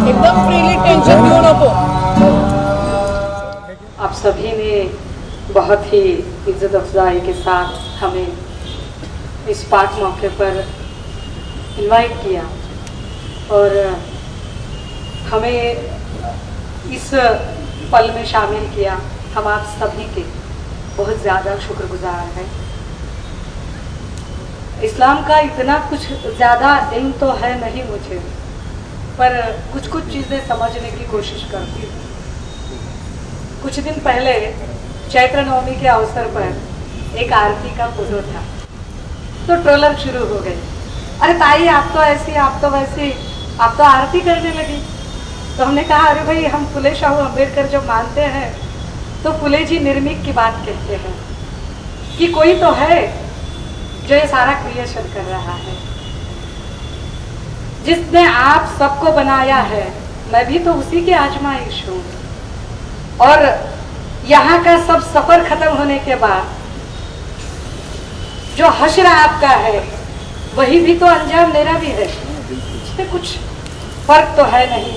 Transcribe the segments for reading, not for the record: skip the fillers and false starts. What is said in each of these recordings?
एकदम freely, tension क्यों नको। आप सभी ने बहुत ही इज्जत अफजाई के साथ हमें इस पाक मौके पर इनवाइट किया और हमें इस पल में शामिल किया। हम आप सभी के बहुत ज़्यादा शुक्रगुजार हैं। इस्लाम का इतना कुछ ज़्यादा इल्म तो है नहीं मुझे, पर कुछ कुछ चीज़ें समझने की कोशिश करती हूँ। कुछ दिन पहले चैत्र नवमी के अवसर पर एक आरती का फोटो था, तो ट्रोलर शुरू हो गए, अरे ताई आप तो ऐसी, आप तो वैसी, आप तो आरती करने लगी। तो हमने कहा अरे भाई, हम फुले शाहू अम्बेडकर जब मानते हैं तो फुले जी निर्मिक की बात कहते हैं कि कोई तो है जो ये सारा क्रिएशन कर रहा है, जिसने आप सबको बनाया है। मैं भी तो उसी की आजमाइश हूँ। और यहाँ का सब सफर खत्म होने के बाद जो हश्र आपका है वही भी तो अंजाम मेरा भी है। इसमें कुछ फर्क तो है नहीं।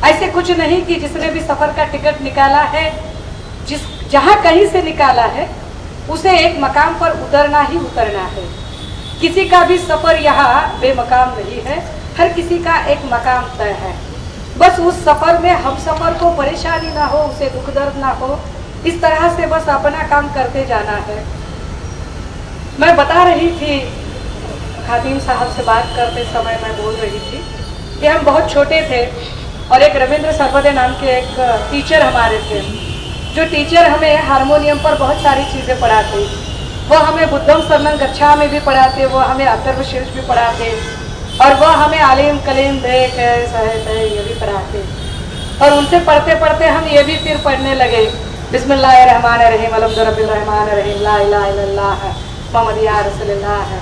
ऐसे कुछ नहीं कि जिसने भी सफर का टिकट निकाला है, जहाँ कहीं से निकाला है, उसे एक मकाम पर उतरना ही उतरना है। किसी का भी सफर यहाँ बेमकाम नहीं है, हर किसी का एक मकाम तय है। बस उस सफर में हम सफर को परेशानी ना हो, उसे दुख दर्द ना हो, इस तरह से बस अपना काम करते जाना है। मैं बता रही थी, खातिम साहब से बात करते समय मैं बोल रही थी कि हम बहुत छोटे थे और एक रविंद्र सर्वदे नाम के एक टीचर हमारे थे, जो टीचर हमें हारमोनियम पर बहुत सारी चीज़ें पढ़ाते। वो हमें बुद्धम शरणं गच्छामि में भी पढ़ाते, वो हमें अथर्वशीर्ष भी पढ़ाते, और वह हमें आलिम कलीम देख ये भी पढ़ाते। और उनसे पढ़ते पढ़ते हम ये भी फिर पढ़ने लगे, बिस्मिल्लाहिर्रहमानिर्रहीम अलहम्दुलिल्लाहिर्रहमानिर्रहीम ला इलाहा इल्लल्लाह मुहम्मद या रसूलुल्लाह है।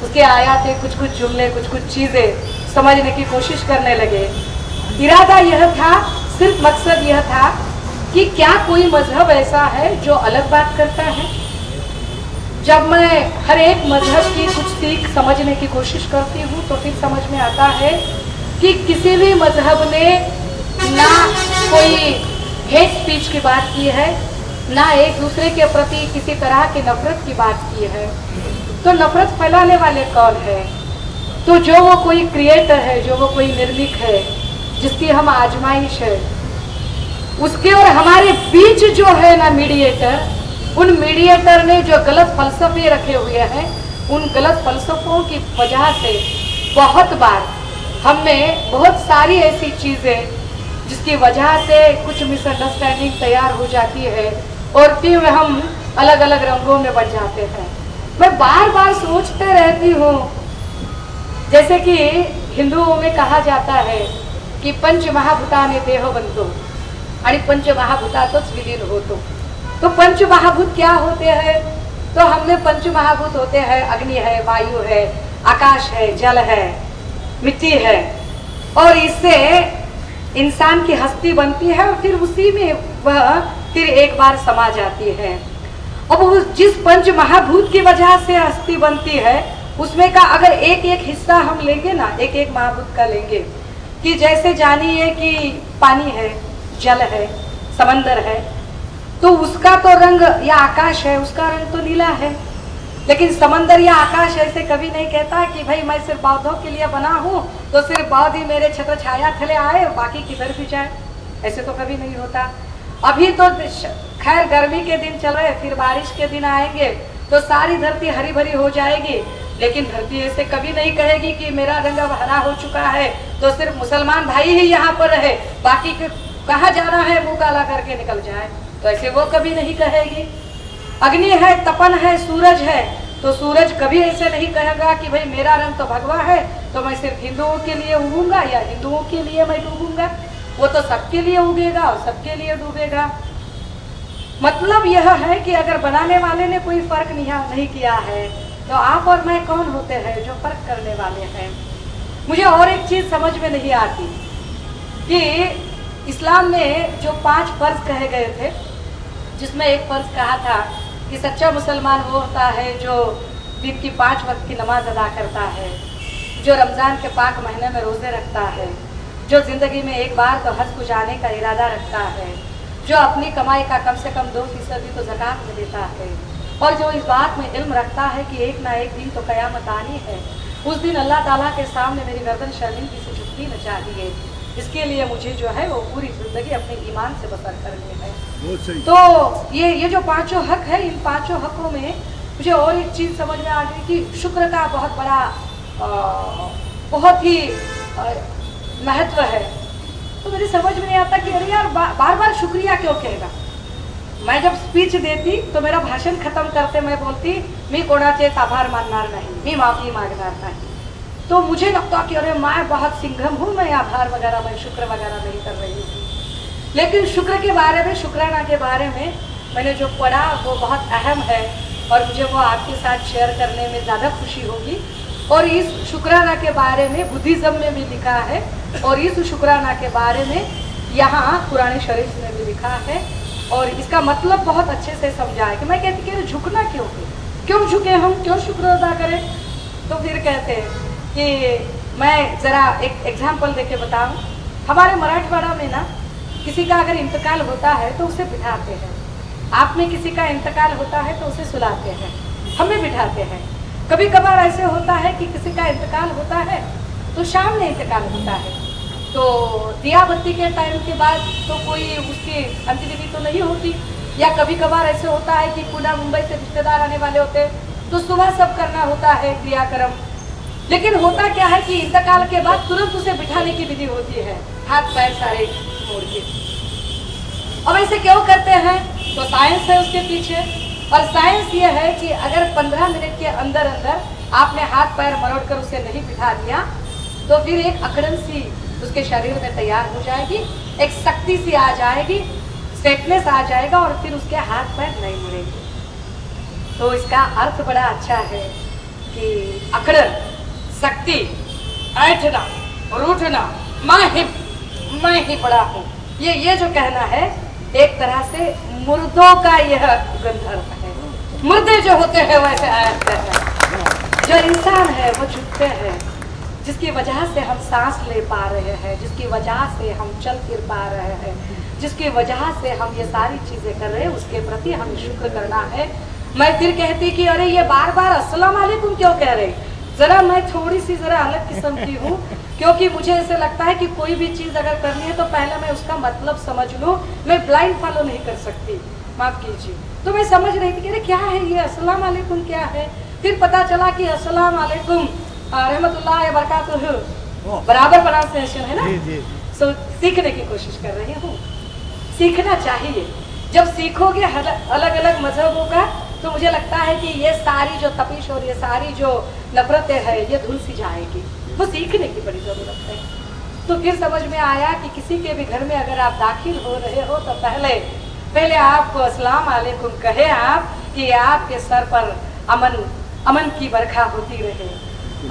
उसके आयातें, कुछ कुछ जुमले, कुछ कुछ चीज़ें समझने की कोशिश करने लगे। इरादा यह था, सिर्फ मकसद यह था कि क्या कोई मजहब ऐसा है जो अलग बात करता है। जब मैं हर एक मजहब की कुछ सीख समझने की कोशिश करती हूँ तो फिर समझ में आता है कि किसी भी मजहब ने ना कोई हेट स्पीच की बात की है, ना एक दूसरे के प्रति किसी तरह की नफरत की बात की है। तो नफरत फैलाने वाले कौन है? तो जो वो कोई क्रिएटर है, जो वो कोई निर्मिक है, जिसकी हम आजमाइश है, उसके और हमारे बीच जो है ना मीडिएटर, उन मीडिएटर ने जो गलत फलसफे रखे हुए हैं, उन गलत फलसफों की वजह से बहुत बार हमें बहुत सारी ऐसी चीज़ें जिसकी वजह से कुछ मिसअंडरस्टैंडिंग तैयार हो जाती है और फिर हम अलग अलग रंगों में बढ़ जाते हैं। मैं बार बार सोचते रहती हूँ, जैसे कि हिंदुओं में कहा जाता है कि पंच महाभूतानि देहो बंतो आणि पंच महाभूतातच विलीन होतो। तो पंच महाभूत क्या होते हैं? तो हमने पंच महाभूत होते हैं, अग्नि है, वायु है, आकाश है, जल है, मिट्टी है, और इससे इंसान की हस्ती बनती है और फिर उसी में वह फिर एक बार समा जाती है। अब उस जिस पंच महाभूत की वजह से हस्ती बनती है, उसमें का अगर एक एक हिस्सा हम लेंगे ना, एक एक महाभूत का लेंगे, कि जैसे जानिए कि पानी है, जल है, समंदर है, तो उसका तो रंग, या आकाश है, उसका रंग तो नीला है। लेकिन समंदर या आकाश ऐसे कभी नहीं कहता कि भाई मैं सिर्फ पौधों के लिए बना हूँ, तो सिर्फ पौध ही मेरे छत्र छाया थले आए, बाकी किधर भी जाए, ऐसे तो कभी नहीं होता। अभी तो खैर गर्मी के दिन चल रहे, फिर बारिश के दिन आएंगे तो सारी धरती हरी भरी हो जाएगी, लेकिन धरती ऐसे कभी नहीं कहेगी कि मेरा रंग अब हरा हो चुका है तो सिर्फ मुसलमान भाई ही यहाँ पर रहे, बाकी कहाँ जाना है मुँह काला करके निकल जाए, तो ऐसे वो कभी नहीं कहेगी। अग्नि है, तपन है, सूरज है, तो सूरज कभी ऐसे नहीं कहेगा कि भाई मेरा रंग तो भगवा है तो मैं सिर्फ हिंदुओं के लिए उगूंगा या हिंदुओं के लिए मैं डूबूंगा। वो तो सबके लिए उगेगा और सबके लिए डूबेगा। मतलब यह है कि अगर बनाने वाले ने कोई फर्क नहीं किया है तो आप और मैं कौन होते हैं जो फर्क करने वाले हैं। मुझे और एक चीज समझ में नहीं आती कि इस्लाम में जो 5 फर्ज कहे गए थे, जिसमें एक फर्ज कहा था कि सच्चा मुसलमान वो होता है जो दिन की 5 वक्त की नमाज अदा करता है, जो रमज़ान के पाक महीने में रोज़े रखता है, जो ज़िंदगी में एक बार तो हज को जाने का इरादा रखता है, जो अपनी कमाई का कम से कम 2% तो ज़कात में देता है, और जो इस बात में इल्म रखता है कि एक ना एक दिन तो क़यामत आनी है, उस दिन अल्लाह ताला के सामने मेरी गर्दन शर्मिंदगी से झुकनी न चाहिए। इसके लिए मुझे जो है वो पूरी ज़िंदगी अपने ईमान से बसर करनी है। तो ये जो 5 हक है, इन 5 हकों में मुझे और एक चीज़ समझ में आ गई कि शुक्र का बहुत बड़ा बहुत ही महत्व है। तो मेरी समझ में नहीं आता कि अरे यार बार बार शुक्रिया क्यों कहेगा। मैं जब स्पीच देती तो मेरा भाषण खत्म करते मैं बोलती मी कोणाचे आभार मानणार नहीं, मी माफी मांगणार नहीं। तो मुझे लगता कि अरे मैं बहुत सिंघम हूँ, मैं आभार वगैरह मैं शुक्र वगैरह नहीं कर रही हूँ। लेकिन शुक्र के बारे में, शुक्राना के बारे में मैंने जो पढ़ा वो बहुत अहम है और मुझे वो आपके साथ शेयर करने में ज़्यादा खुशी होगी। और इस शुक्राना के बारे में बुद्धिज़्म में भी लिखा है और इस शुक्राना के बारे में यहाँ कुरान शरीफ में भी लिखा है और इसका मतलब बहुत अच्छे से समझा है। कि मैं कहती कि झुकना क्यों झुके हम, क्यों शुक्र अदा करें। तो फिर कहते हैं कि मैं ज़रा एक एग्जाम्पल देके बताऊँ। हमारे मराठवाड़ा में ना किसी का अगर इंतकाल होता है तो उसे बिठाते हैं, आप में किसी का इंतकाल होता है तो उसे सुलाते हैं, हमें बिठाते हैं। कभी कभार ऐसे होता है कि किसी का इंतकाल होता है तो शाम में इंतकाल होता है, तो दिया बत्ती के टाइम के बाद तो कोई उसकी अंत्यविधि तो नहीं होती। या कभी कभार ऐसे होता है कि पुणे मुंबई से रिश्तेदार आने वाले होते हैं तो सुबह सब करना होता है क्रियाक्रम। लेकिन होता क्या है कि इंतकाल के बाद तुरंत उसे बिठाने की विधि होती है, हाथ पैर सारे मोड़ के। अब ऐसे क्यों करते हैं? तो साइंस है उसके पीछे, और साइंस ये है कि अगर 15 मिनट के अंदर अंदर आपने हाथ पैर मरोड़ कर उसे नहीं बिठा दिया तो फिर एक अकड़न सी उसके शरीर में तैयार हो जाएगी, एक शक्ति सी आ जाएगी, स्ट्रेटनेस आ जाएगा और फिर उसके हाथ पैर नहीं मुड़ेंगे। तो इसका अर्थ बड़ा अच्छा है कि अकड़न, शक्ति, ऐठना और उठना, मैं ही बड़ा हूँ, ये जो कहना है एक तरह से मुर्दों का यह गंधर्व है। मुर्दे जो होते हैं वैसे आते हैं, जो इंसान है वो झुकते हैं, जिसकी वजह से हम सांस ले पा रहे हैं, जिसकी वजह से हम चल फिर पा रहे हैं, जिसकी वजह से हम ये सारी चीज़ें कर रहे हैं, उसके प्रति हमें शुक्र करना है। मैं फिर कहती कि अरे ये बार बार अस्सलाम वालेकुम क्यों कह रहे। ज़रा मैं थोड़ी सी ज़रा अलग किस्म की हूँ, क्योंकि मुझे ऐसे लगता है कि कोई भी चीज़ अगर करनी है तो पहले मैं उसका मतलब समझ लूँ। मैं ब्लाइंड फॉलो नहीं कर सकती, माफ़ कीजिए। तो मैं समझ रही थी कि अरे क्या है ये अस्सलाम वालेकुम क्या है। फिर पता चला कि अस्सलाम वालेकुम रहमतुल्लाह बरकातुहू बराबर प्रोनाउंसिएशन है ना। सो सीखने की कोशिश कर रही हूँ, सीखना चाहिए। जब सीखोगे अलग अलग मजहबों का तो मुझे लगता है कि ये सारी जो तपिश और ये सारी जो नफरतें हैं ये धुल सी जाएगी। वो सीखने की बड़ी ज़रूरत है। तो फिर समझ में आया कि किसी के भी घर में अगर आप दाखिल हो रहे हो तो पहले आपको अस्सलाम वालेकुम कहे आप कि आपके सर पर अमन की बरखा होती रहे,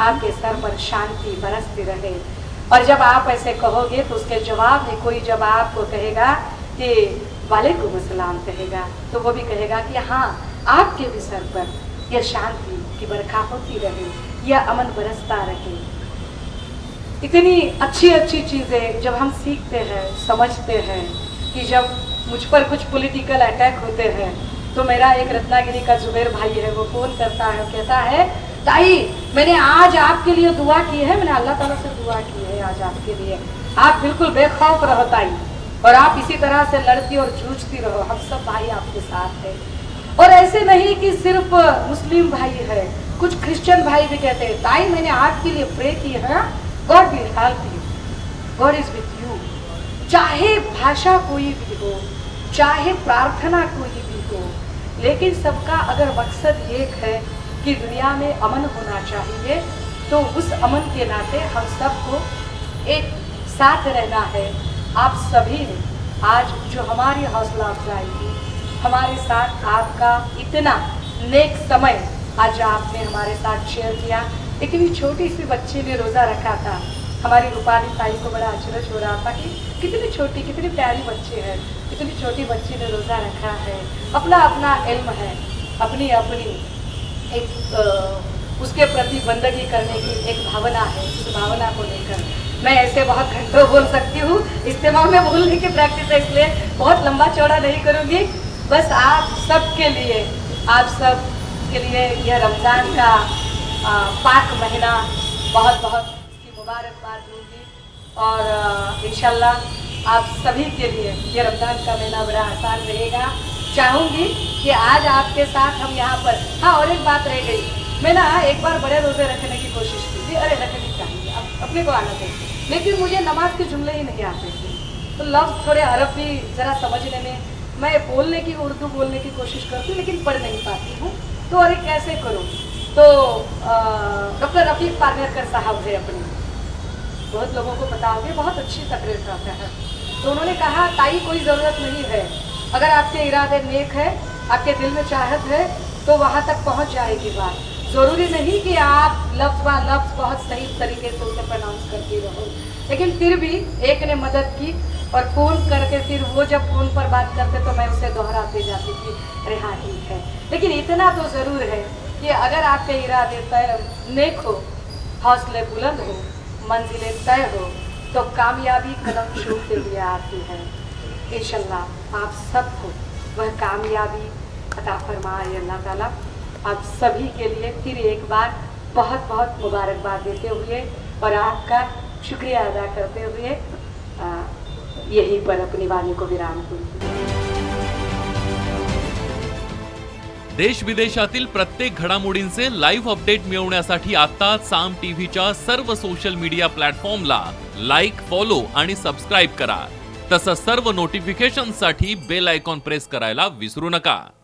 आपके सर पर शांति बरसती रहे। और जब आप ऐसे कहोगे तो उसके जवाब में कोई जब आपको कहेगा कि वालेकुम अस्सलाम कहेगा तो वो भी कहेगा कि हाँ आपके भी सर पर यह शांति की बरखा होती रहे, यह अमन बरसता रहे। इतनी अच्छी अच्छी चीज़ें जब हम सीखते हैं, समझते हैं कि जब मुझ पर कुछ पॉलिटिकल अटैक होते हैं तो मेरा एक रत्नागिरी का जुबैर भाई है, वो फ़ोन करता है, कहता है ताई मैंने आज आपके लिए दुआ की है, मैंने अल्लाह ताला से दुआ की है आज आपके लिए, आप बिल्कुल बेखौफ रहो ताई, और आप इसी तरह से लड़ती और जूझती रहो, हम सब भाई आपके साथ हैं। और ऐसे नहीं कि सिर्फ मुस्लिम भाई है, कुछ क्रिश्चियन भाई भी कहते हैं ताई मैंने आपके लिए प्रे की है, God will help you, God is with you. चाहे भाषा कोई भी हो, चाहे प्रार्थना कोई भी हो, लेकिन सबका अगर मकसद एक है कि दुनिया में अमन होना चाहिए तो उस अमन के नाते हम सबको एक साथ रहना है। आप सभी ने आज जो हमारी हौसला अफजाई की, हमारे साथ आपका इतना नेक समय आज आपने हमारे साथ शेयर किया। इतनी छोटी सी बच्ची ने रोज़ा रखा था, हमारी रूपाली ताई को बड़ा अचरज हो रहा था कि कितनी छोटी कितनी प्यारी बच्ची है, इतनी छोटी बच्ची ने रोज़ा रखा है। अपना अपना इल्म है, अपनी अपनी एक उसके प्रति बंदगी करने की एक भावना है। उस भावना को लेकर मैं ऐसे बहुत घंटों बोल सकती हूँ। इज्तिमा में बोलने की प्रैक्टिस है, इसलिए बहुत लंबा चौड़ा नहीं करूँगी। बस आप सब के लिए यह रमज़ान का पाक महीना बहुत बहुत की मुबारकबाद दूँगी और इंशाल्लाह आप सभी के लिए ये रमज़ान का महीना बड़ा आसान रहेगा। चाहूँगी कि आज आपके साथ हम यहाँ पर, हाँ और एक बात रह गई, मैं ना एक बार बड़े रोज़े रखने की कोशिश की थी, अरे रखनी चाहिए अपने को आना चाहिए, लेकिन मुझे नमाज के जुमले ही नहीं आते थे। तो लफ्ज़ थोड़े अरबी ज़रा समझने में मैं बोलने की उर्दू बोलने की कोशिश करती हूँ लेकिन पढ़ नहीं पाती हूँ। तो अरे कैसे करूँ? तो डॉक्टर रफ़ीक पारनेरकर साहब है अपने, बहुत लोगों को पता होगी, बहुत अच्छी तकरीर करते हैं। तो उन्होंने कहा ताई कोई ज़रूरत नहीं है, अगर आपके इरादे नेक है, आपके दिल में चाहत है तो वहाँ तक पहुँच जाएगी बात। ज़रूरी नहीं कि आप लफ्ज़ बा लफ्ज़ बहुत सही तरीके से उसे प्रोनाउंस करती रहो, लेकिन फिर भी एक ने मदद की और फ़ोन करके फिर वो जब फ़ोन पर बात करते तो मैं उसे दोहराते जाती थी, अरे हाँ ठीक है। लेकिन इतना तो ज़रूर है कि अगर आपके इरादे तय नेक हो, हौसले बुलंद हो, मंजिलें तय हो, तो कामयाबी कदम छूते हुए आती है। इंशाल्लाह आप सबको वह कामयाबी अता फरमाए अल्लाह ताला। आप सभी के लिए फिर एक बार बहुत बहुत मुबारकबाद देते हुए और आपका शुक्रिया अदा करते हुए यहीं पर अपनी वाणी को विराम दूंगी। देश विदेशातील प्रत्येक घडामोडींचे लाईव्ह अपडेट मिळवण्यासाठी आता साम टीव्हीच्या सर्व सोशल मीडिया प्लॅटफॉर्मला लाईक, फॉलो आणि सबस्क्राईब करा। तसंच सर्व नोटिफिकेशनसाठी बेल आयकॉन प्रेस करायला विसरू नका।